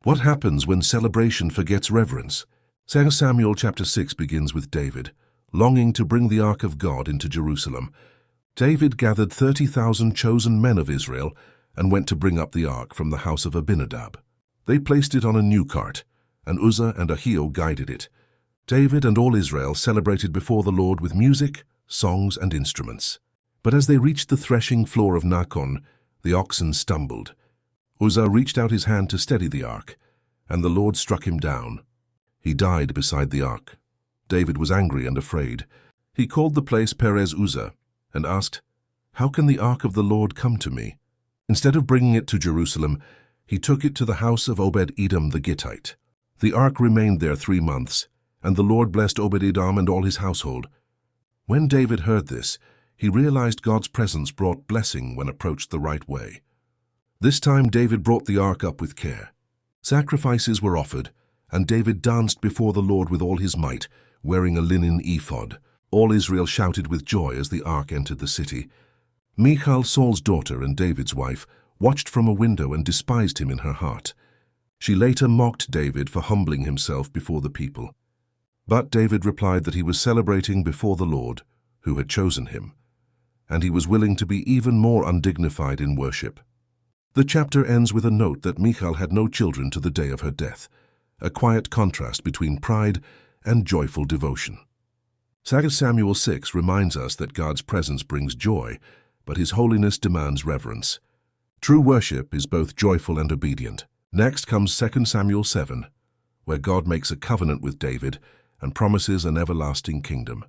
What happens when celebration forgets reverence? 2 Samuel chapter 6 begins with David, longing to bring the ark of God into Jerusalem. David gathered 30,000 chosen men of Israel and went to bring up the ark from the house of Abinadab. They placed it on a new cart, and Uzzah and Ahio guided it. David and all Israel celebrated before the Lord with music, songs, and instruments. But as they reached the threshing floor of Nacon, the oxen stumbled. Uzzah reached out his hand to steady the ark, and the Lord struck him down. He died beside the ark. David was angry and afraid. He called the place Perez Uzzah and asked, "How can the ark of the Lord come to me?" Instead of bringing it to Jerusalem, he took it to the house of Obed-Edom the Gittite. The ark remained there 3 months, and the Lord blessed Obed-Edom and all his household. When David heard this, he realized God's presence brought blessing when approached the right way. This time David brought the ark up with care. Sacrifices were offered, and David danced before the Lord with all his might, wearing a linen ephod. All Israel shouted with joy as the ark entered the city. Michal, Saul's daughter and David's wife, watched from a window and despised him in her heart. She later mocked David for humbling himself before the people. But David replied that he was celebrating before the Lord, who had chosen him, and he was willing to be even more undignified in worship. The chapter ends with a note that Michal had no children to the day of her death, a quiet contrast between pride and joyful devotion. 2 Samuel 6 reminds us that God's presence brings joy, but his holiness demands reverence. True worship is both joyful and obedient. Next comes 2 Samuel 7, where God makes a covenant with David and promises an everlasting kingdom.